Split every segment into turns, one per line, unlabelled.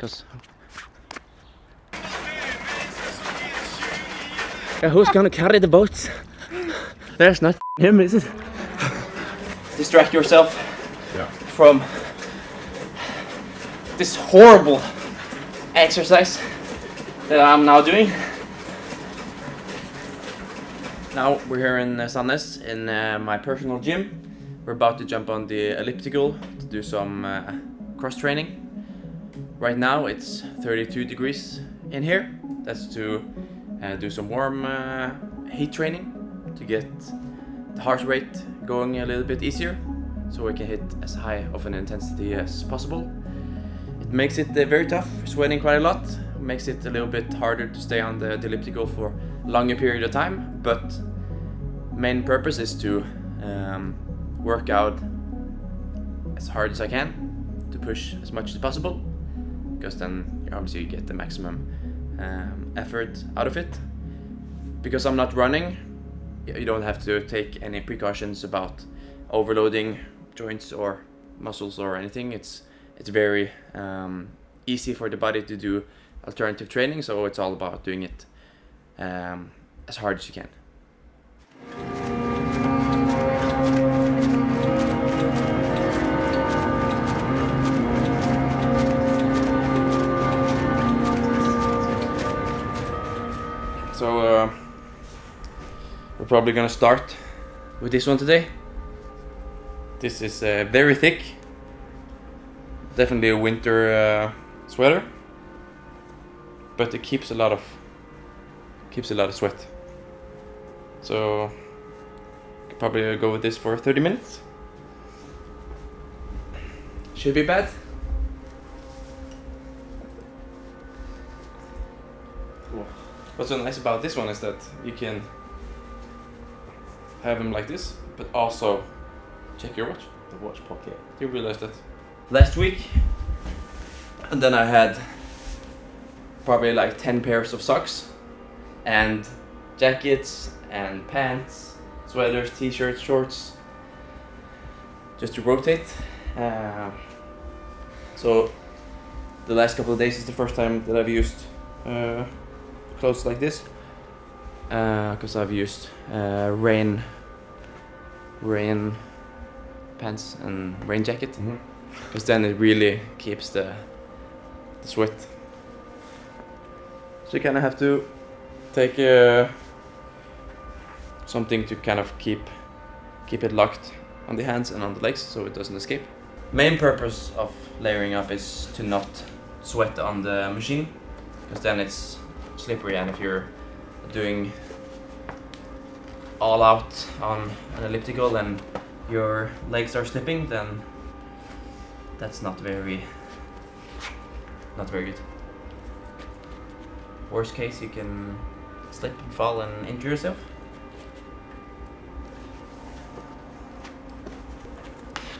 Cause yeah, who's gonna carry the boats? There's not him, is it? Distract yourself from this horrible exercise that I'm now doing. Now we're here in Sandnes in my personal gym. We're about to jump on the elliptical to do some cross training. Right now it's 32 degrees in here. That's to do some warm heat training to get the heart rate going a little bit easier, so we can hit as high of an intensity as possible. It makes it very tough, sweating quite a lot. It makes it a little bit harder to stay on the elliptical for a longer period of time, but main purpose is to work out as hard as I can to push as much as possible, because then obviously you get the maximum effort out of it. Because I'm not running, you don't have to take any precautions about overloading joints or muscles or anything. It's very easy for the body to do alternative training, so it's all about doing it as hard as you can. So we're probably gonna start with this one today. This is very thick, definitely a winter sweater, but it keeps a lot of sweat. So could probably go with this for 30 minutes. Should be bad. What's so nice about this one is that you can have them like this, but also check your watch. The watch pocket. You realized that last week, and then I had probably like 10 pairs of socks and jackets and pants, sweaters, t-shirts, shorts, just to rotate. So the last couple of days is the first time that I've used clothes like this, because I've used rain pants and rain jacket, because then it really keeps the sweat. So you kind of have to take something to kind of keep it locked on the hands and on the legs so it doesn't escape. Main purpose of layering up is to not sweat on the machine, because then it's slippery, and if you're doing all out on an elliptical and your legs are slipping, then that's not very good. Worst case, you can slip and fall and injure yourself.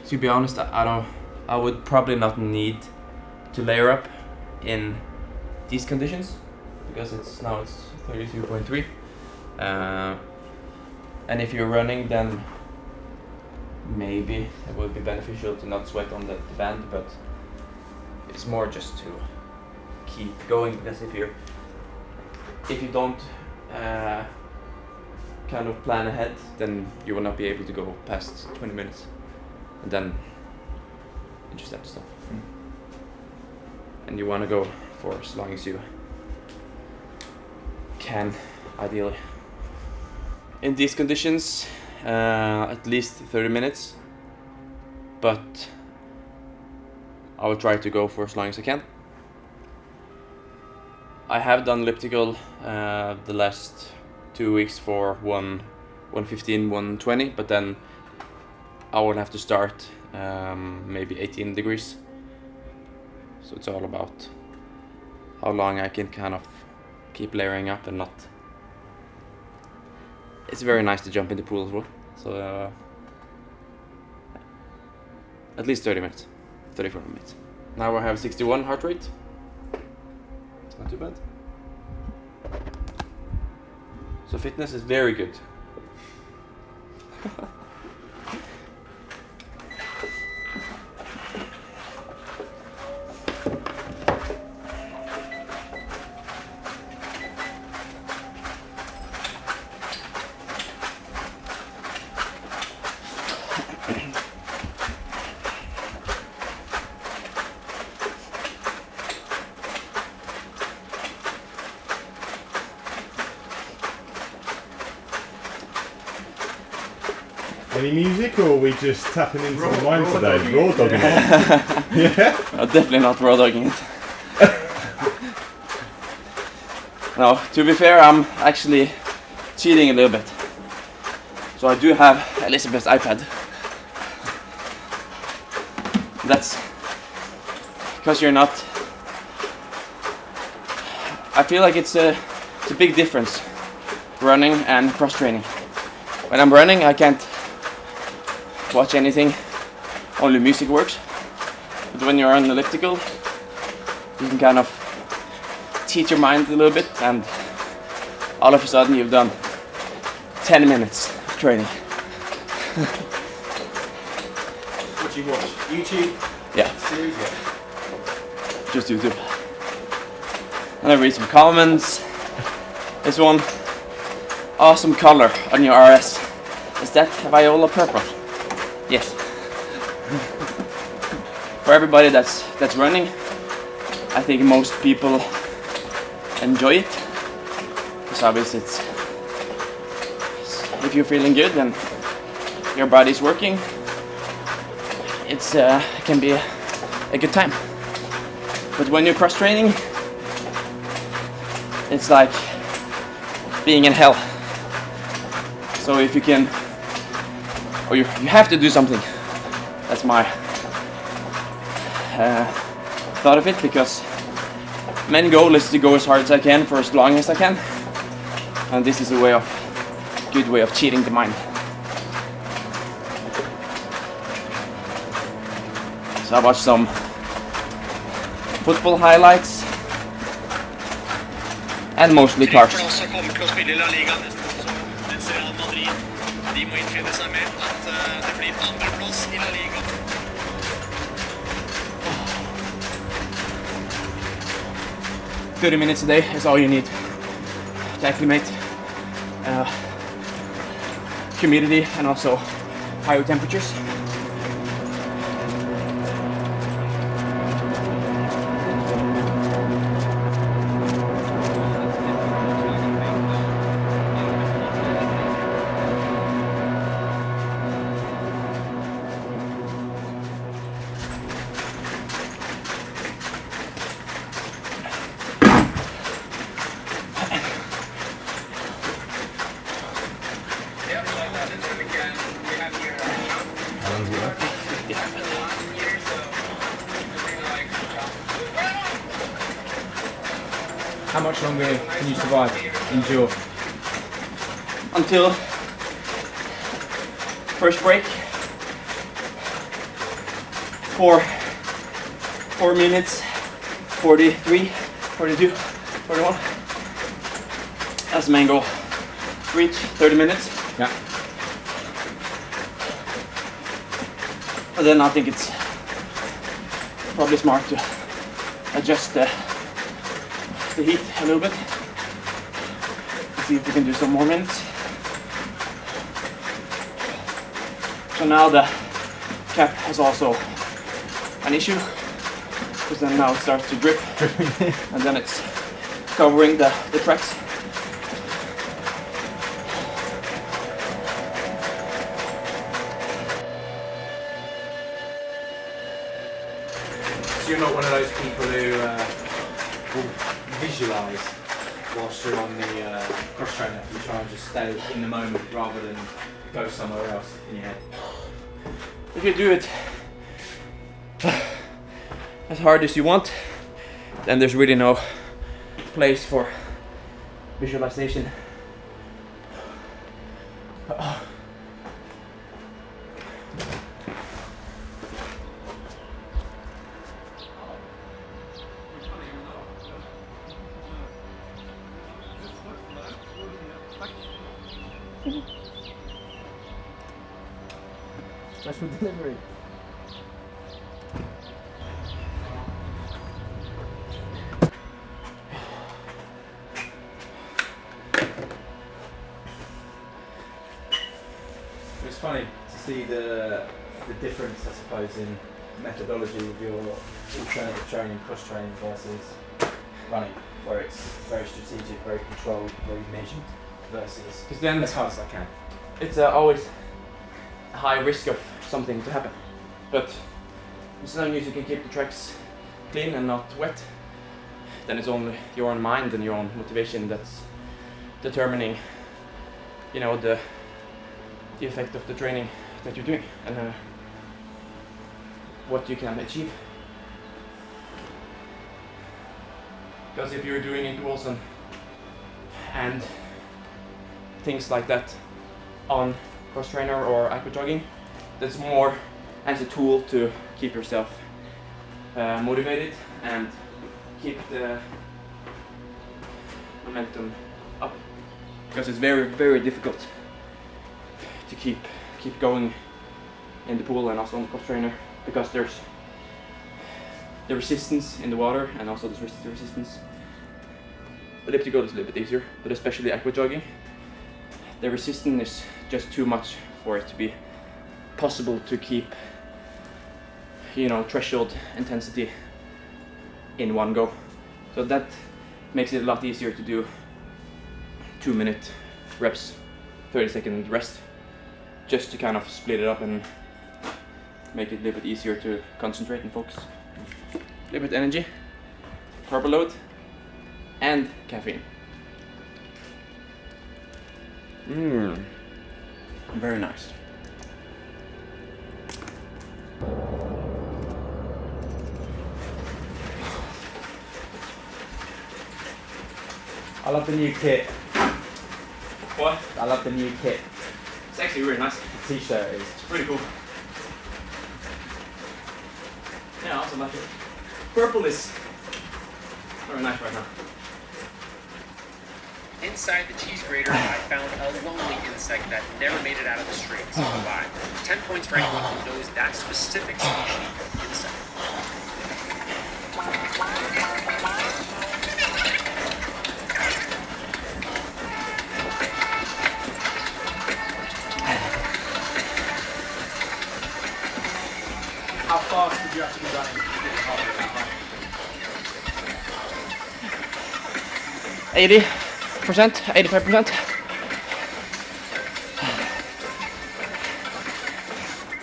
To be honest, I would probably not need to layer up in these conditions, because it's 32.3, and if you're running, then maybe it would be beneficial to not sweat on the band, but it's more just to keep going, because if you don't kind of plan ahead, then you will not be able to go past 20 minutes, and then you just have to stop. And you want to go for as long as you can, ideally. In these conditions, at least 30 minutes, but I will try to go for as long as I can. I have done elliptical the last 2 weeks for 115, 120, but then I will have to start maybe 18 degrees. So it's all about how long I can kind of keep layering up and not. It's very nice to jump in the pool as well. So at least 30 minutes, 34 minutes. Now I have 61 heart rate. It's not too bad. So fitness is very good.
Any music, or are we just tapping into the mind today? Raw dogging it. Yeah?
Definitely not raw dogging it. No, to be fair, I'm actually cheating a little bit. So I do have Elizabeth's iPad. That's because you're not. I feel like it's a big difference running and cross training. When I'm running, I can't watch anything, only music works. But when you're on elliptical, you can kind of teach your mind a little bit, and all of a sudden you've done 10 minutes of training.
What do you watch? YouTube?
Yeah.
Series? Yeah.
Just YouTube. And I read some comments. This one, awesome color on your RS. Is that viola purple? Yes. For everybody that's running, I think most people enjoy it. Because obviously if you're feeling good and your body's working, it can be a good time. But when you're cross training, it's like being in hell. So if you can, or you have to do something. That's my thought of it, because main goal is to go as hard as I can for as long as I can, and this is a good way of cheating the mind. So I watched some football highlights and mostly cars. De må innfinne seg med at det blir andreplass i La Liga. "30 minutes a day is all you need to acclimate humidity and also higher temperatures."
How much longer can you survive? Endure?
Until first break. 4 minutes, 43, 42, 41. That's the main goal. Reach 30 minutes.
Yeah.
And then I think it's probably smart to adjust the heat a little bit. See if we can do some more minutes. So now the cap has also an issue, because then now it starts to drip and then it's covering the tracks.
So you're not one of those people who will visualise whilst you're on the cross trainer. You try and just stay in the moment rather than go somewhere else in your head.
If you do it as hard as you want, then there's really no place for visualization. Special delivery.
It's funny to see the difference, I suppose, in methodology of your alternative training, cross training versus running, where it's very strategic, very controlled, very measured, versus
Because then
as hard as I can.
it's always high risk of something to happen. But as long as you can keep the tracks clean and not wet, then it's only your own mind and your own motivation that's determining, you know, the effect of the training that you're doing and what you can achieve. Because if you're doing intervals and things like that on cross trainer or aqua jogging, that's more as a tool to keep yourself motivated and keep the momentum up, because it's very, very difficult to keep going in the pool and also on the cross trainer, because there's the resistance in the water and also the resistance. Elliptical is a little bit easier, but especially aqua jogging, the resistance is just too much for it to be possible to keep, you know, threshold intensity in one go. So that makes it a lot easier to do 2-minute reps, 30-second rest, just to kind of split it up and make it a little bit easier to concentrate and focus. A little bit energy, carb load, and caffeine. Very nice.
I love the new kit.
What?
I love the new kit.
It's actually really nice.
The t-shirt is.
It's pretty cool. Yeah, I also like it. Purple is very nice right now.
Inside the cheese grater, I found a lonely insect that never made it out of the streets alive. 10 points for anyone who knows that specific species of insect.
How fast did you have to be running to get the heart rate that high?
80%, 85%.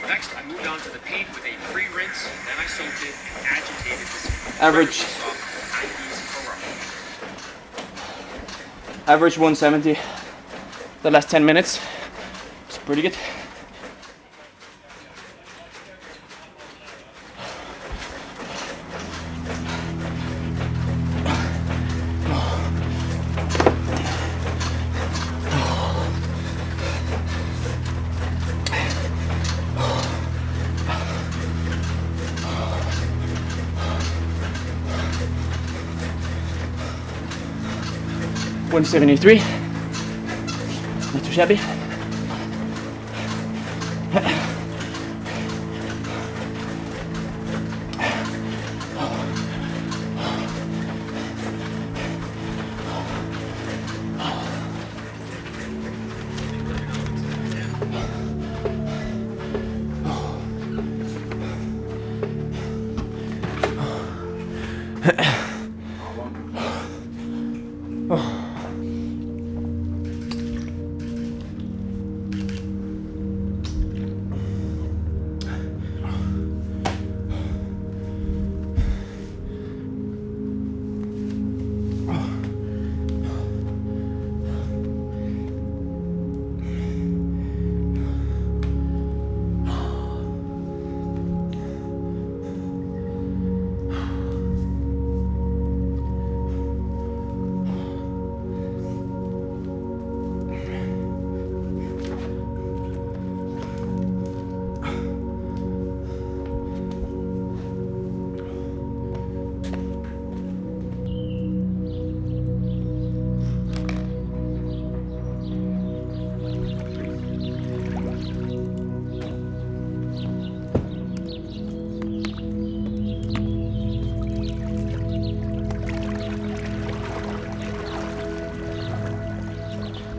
Next, I moved on to the paint with a pre-rinse, then I soaked it and agitated this
Average. Average 170 the last 10 minutes. It's pretty good. $173, not too shabby.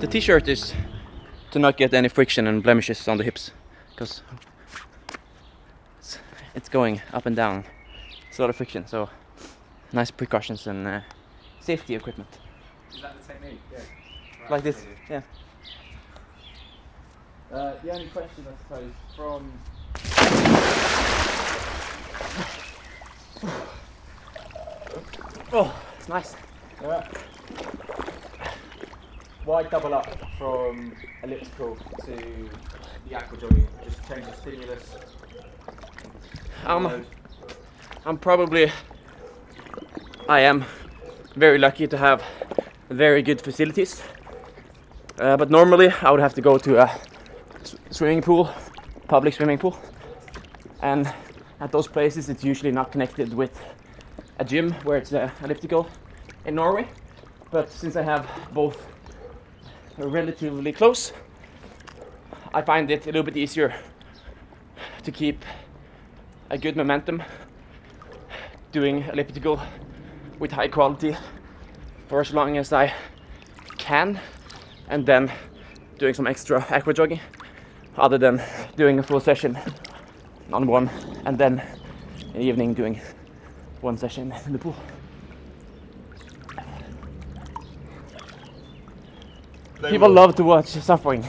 The t-shirt is to not get any friction and blemishes on the hips, because it's going up and down. It's a lot of friction, so nice precautions and safety equipment.
Is that the technique? Yeah. Right,
Like this, yeah.
The only question, I suppose, from
Oh, it's nice.
why double up from elliptical to the aqua jogging? Just change the stimulus.
I am very lucky to have very good facilities. But normally I would have to go to a swimming pool, public swimming pool. And at those places it's usually not connected with a gym where it's elliptical in Norway. But since I have both relatively close, I find it a little bit easier to keep a good momentum doing elliptical with high quality for as long as I can, and then doing some extra aqua jogging, other than doing a full session on one and then in the evening doing one session in the pool. People love to watch suffering.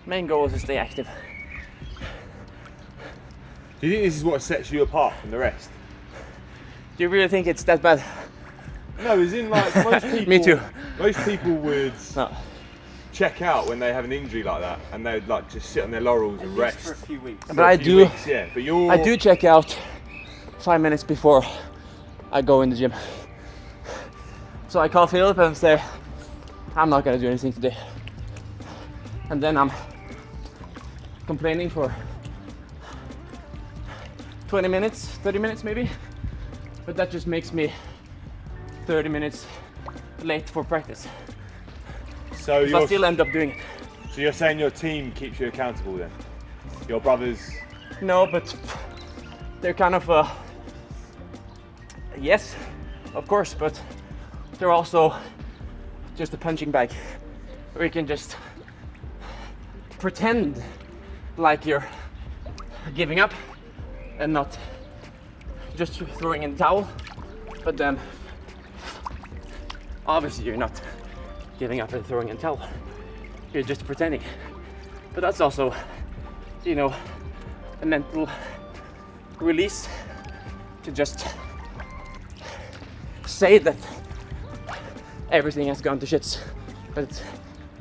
Main goal is to stay active.
Do you think this is what sets you apart from the rest?
Do you really think it's that bad?
No, as in like most people.
Me too.
Most people would
No.
check out when they have an injury like that, and they'd like just sit on their laurels and rest
for a few weeks.
But I do.
Weeks, yeah. But you're.
I do check out 5 minutes before I go in the gym. So I call Philip and say, I'm not gonna do anything today. And then I'm complaining for 20 minutes, 30 minutes maybe. But that just makes me 30 minutes late for practice.
So
I still end up doing it.
So you're saying your team keeps you accountable then? Your brothers?
No, but they're kind of yes, of course, but they're also just a punching bag where you can just pretend like you're giving up and not just throwing in the towel, but then obviously you're not giving up and throwing in the towel, you're just pretending. But that's also, you know, a mental release to just say that everything has gone to shits. But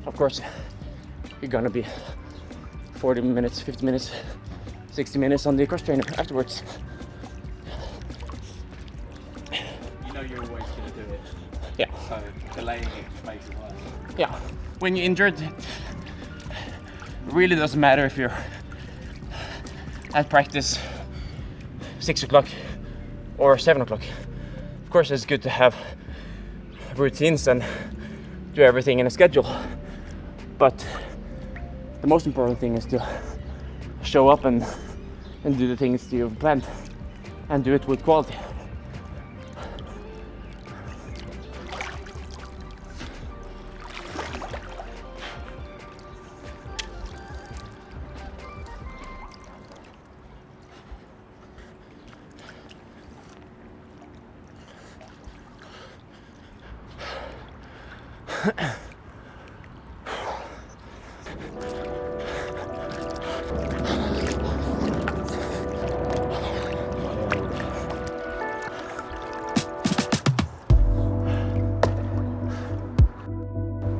of course you're gonna be 40 minutes, 50 minutes, 60 minutes on the cross trainer afterwards.
You know you're always going to do it.
Yeah.
So delaying it just makes it worse.
Yeah. When you're injured, it really doesn't matter if you're at practice 6 o'clock or 7 o'clock. Of course it's good to have routines and do everything in a schedule. But the most important thing is to show up and do the things you've planned and do it with quality.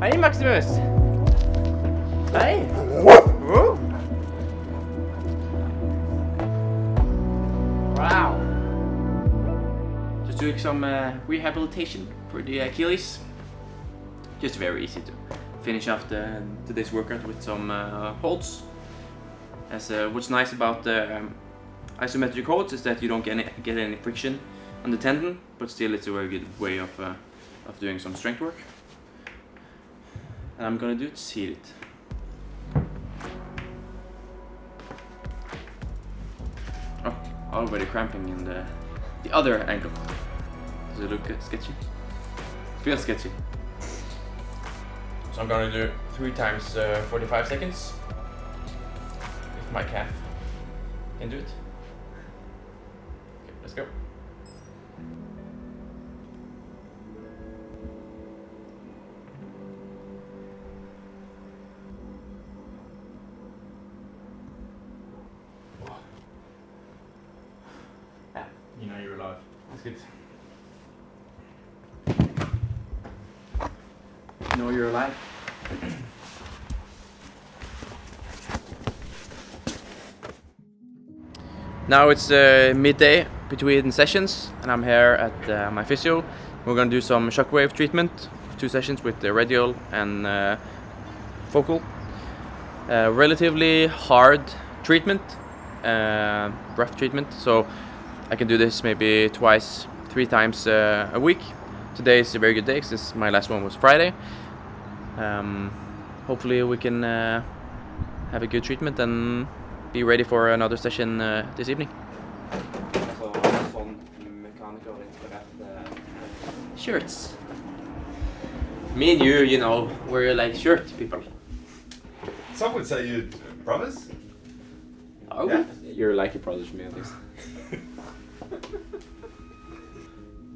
Hey Maximus! Hey! Woo. Wow! Just doing some rehabilitation for the Achilles. Just very easy to finish off today's workout with some holds. As what's nice about the isometric holds is that you don't get any friction on the tendon, but still it's a very good way of doing some strength work. And I'm gonna do it seated. Oh, already cramping in the other ankle. Does it look sketchy? Feels sketchy. So I'm gonna do 3 times 45 seconds. If my calf can do it. Okay, let's go.
good.
Know you're alive. Now it's midday between sessions, and I'm here at my physio. We're gonna do some shockwave treatment, 2 sessions with the radial and focal. Relatively hard treatment, rough treatment, so I can do this maybe 2, 3 times a week. Today is a very good day since my last one was Friday. Hopefully we can have a good treatment and be ready for another session this evening. Shirts. Me and you know, we're like shirt people.
Some would say you're brothers.
Oh,
yeah.
You're like a brother to me, at least.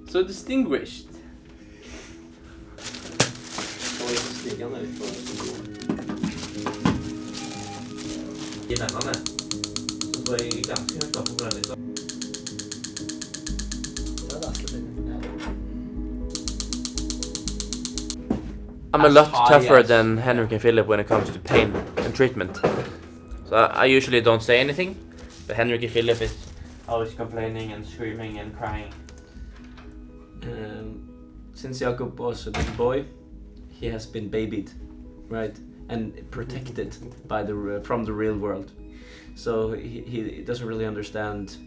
So distinguished. I'm a lot tougher than Henrik and Philip when it comes to pain and treatment. So I usually don't say anything, but Henrik and Philip is always complaining and screaming and crying.
Since Jakob was a little boy, he has been babied, right, and protected by from the real world. So he doesn't really understand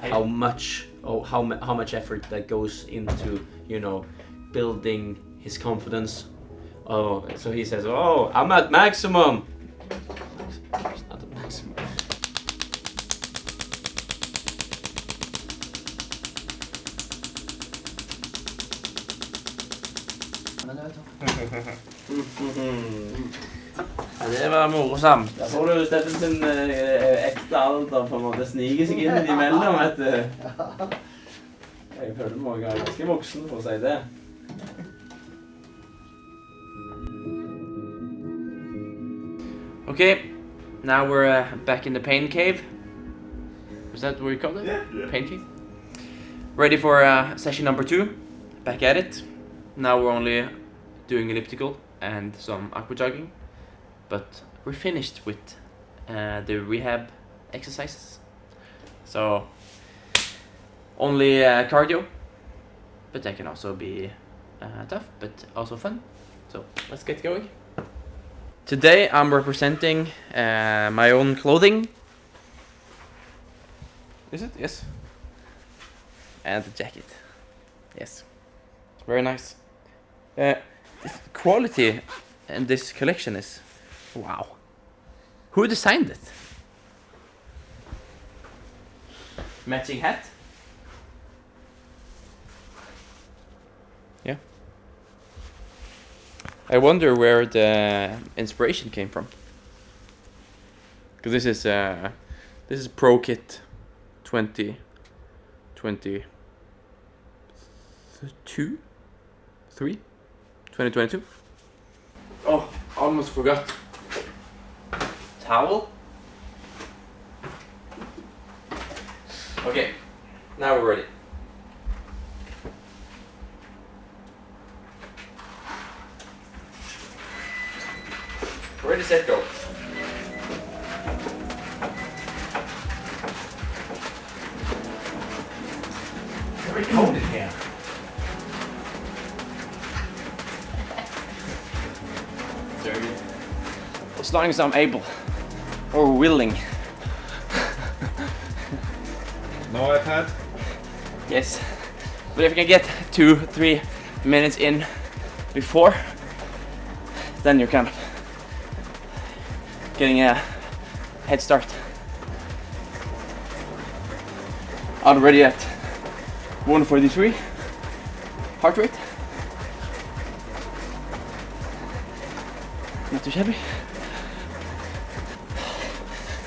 how much effort that goes into, you know, building his confidence. Oh, so he says, "Oh, I'm at maximum." It's not at maximum.
Ja, det var morsomt. Der får du Steffen sin ekte alder på en måte snige seg inn imellom, vet du. Jeg føler meg ganske voksen for å si det. Okay, now we're back in the pain cave. Is that what you call it?
Yeah.
Pain cave. Ready for session number 2. Back at it. Now we're only doing elliptical and some aqua jogging, but we're finished with the rehab exercises. So only cardio, but that can also be tough, but also fun. So let's get going. Today I'm representing my own clothing. Is it? Yes. And the jacket. Yes. It's very nice. The quality in this collection is wow. Who designed it? Matching hat? Yeah. I wonder where the inspiration came from. Because this is Pro Kit 2022? 2022? Oh, almost forgot. Towel. Okay, now we're ready. Ready, set, go. It's very cold in here. As long as I'm able or willing.
No iPad?
Yes, but if you can get 2-3 minutes in before, then you're kind of getting a head start. Already at 143 heart rate. Not too shabby.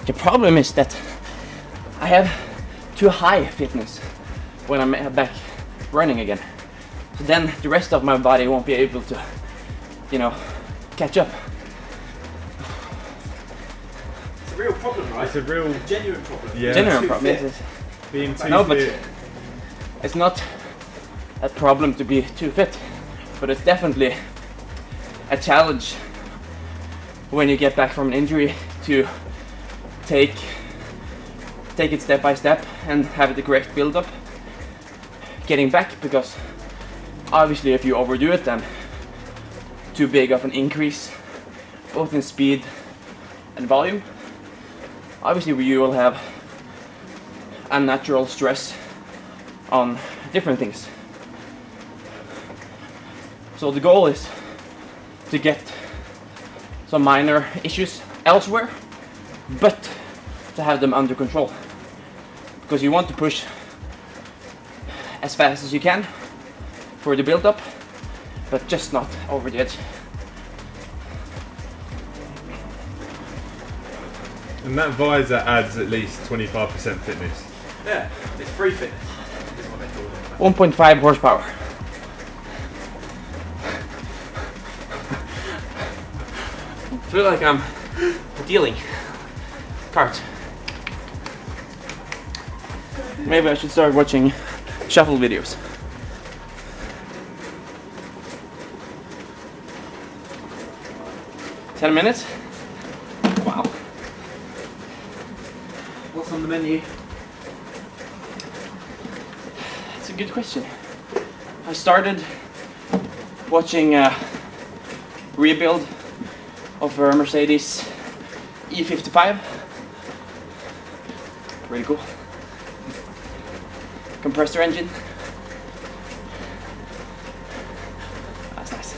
The problem is that I have too high fitness when I'm back running again. So then the rest of my body won't be able to, you know, catch up.
It's a real problem, right?
It's a real
genuine problem.
Yeah.
Genuine
Too
problem.
fit.
Yes, yes.
being too
No, but
fit.
It's not a problem to be too fit, but it's definitely a challenge when you get back from an injury to take it step by step and have the correct build up getting back, because obviously if you overdo it, then too big of an increase both in speed and volume, obviously you will have unnatural stress on different things. So the goal is to get some minor issues elsewhere, but to have them under control, because you want to push as fast as you can for the build up, but just not over the edge.
And that visor adds at least 25% fitness.
Yeah, it's free fitness. Is what they call it.
1.5 horsepower. I feel like I'm dealing cards. Maybe I should start watching shuffle videos. Ten minutes? Wow. What's on the menu? That's a good question. I started watching a rebuild of a Mercedes E55. Really cool. Compressor engine. That's nice.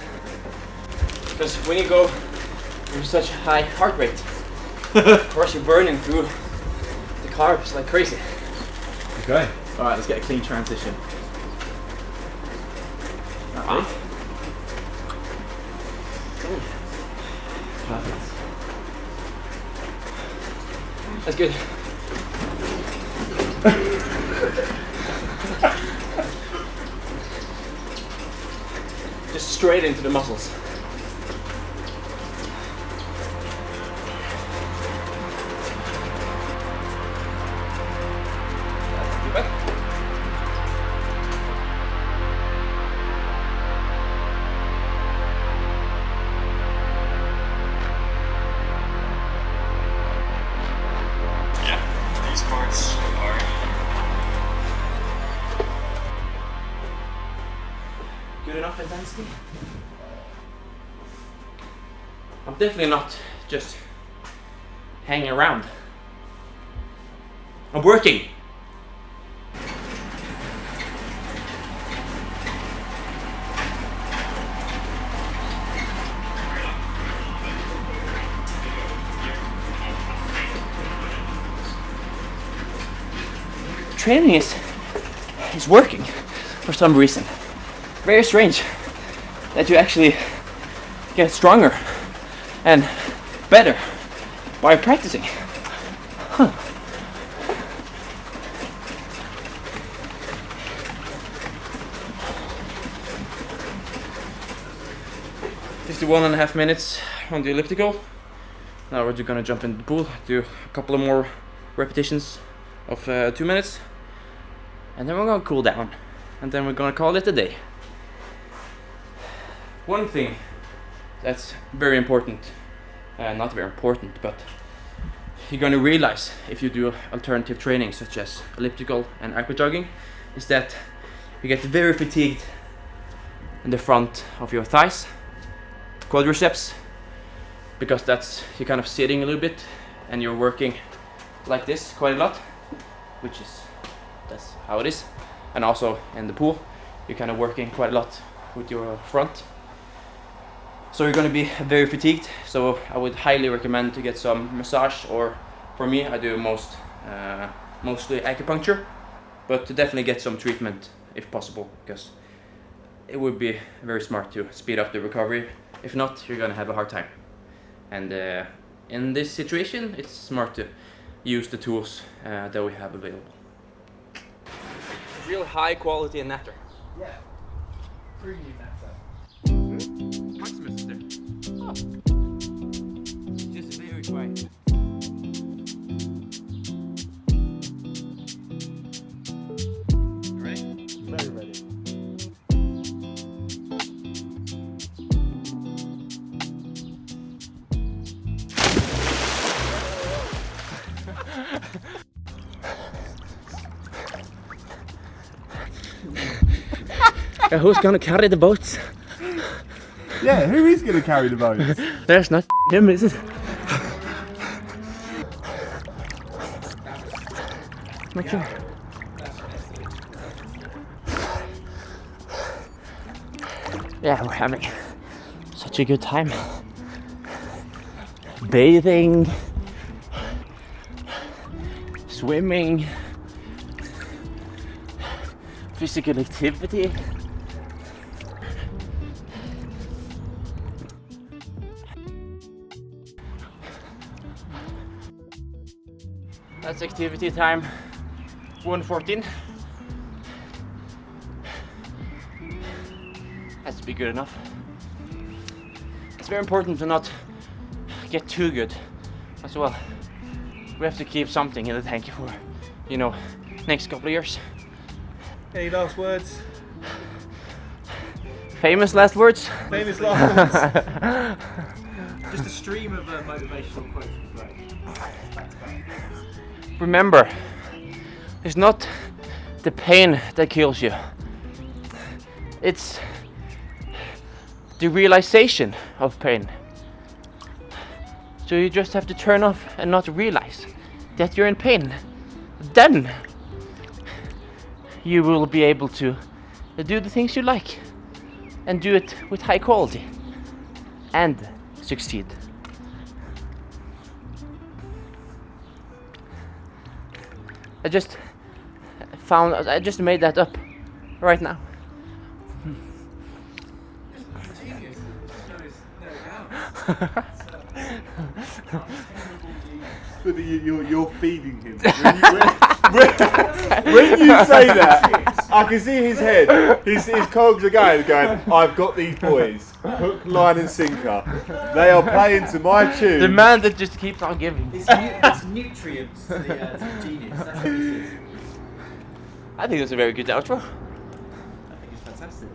Because when you go with such a high heart rate, of course you're burning through the carbs like crazy.
Okay.
Alright, let's get a clean transition. Perfect.
That's good. Just straight into the muscles. That's not too bad.
Yeah, these parts are.
Good enough intensity? I'm definitely not just hanging around. I'm working. Training is working for some reason. Very strange that you actually get stronger and better by practicing. Huh. "51.5 minutes on the elliptical. Now we're just gonna jump into the pool, do a couple of more repetitions of 2 minutes, and then we're gonna cool down, and then we're gonna call it a day. One thing that's very important, not very important, but you're going to realize if you do alternative training such as elliptical and aqua jogging, is that you get very fatigued in the front of your thighs, quadriceps, because you're kind of sitting a little bit and you're working like this quite a lot, that's how it is. And also in the pool, you're kind of working quite a lot with your front. So you're going to be very fatigued, so I would highly recommend to get some massage, or for me I do mostly acupuncture, but to definitely get some treatment if possible, because it would be very smart to speed up the recovery. If not, you're going to have a hard time. And in this situation, it's smart to use the tools that we have available. Real high quality in natter.
Yeah. Premium matter.
Maximus is there. Oh. Just very quiet. Ready? Who's gonna carry the boats?
Yeah, who is going to carry the boats?
There's not him, is it? Not sure. Yeah, we're having such a good time. Bathing, swimming, physical activity. That's activity time 1:14. Has to be good enough. It's very important to not get too good as well. We have to keep something in the tank for, you know, next couple of years.
Any last words?
Famous last words?
Famous last words. Just a stream of motivational quotes was great.
Remember, it's not the pain that kills you. It's the realization of pain. So you just have to turn off and not realize that you're in pain. Then you will be able to do the things you like and do it with high quality and succeed. I just made that up right now.
But you're feeding him. When you say that, I can see his head. His cogs are going, I've got these boys. Hook, line and sinker. They are playing to my tune.
The man that just keeps on giving.
It's nutrients to the genius. That's what it is.
I think that's a very good outro.
I think it's fantastic.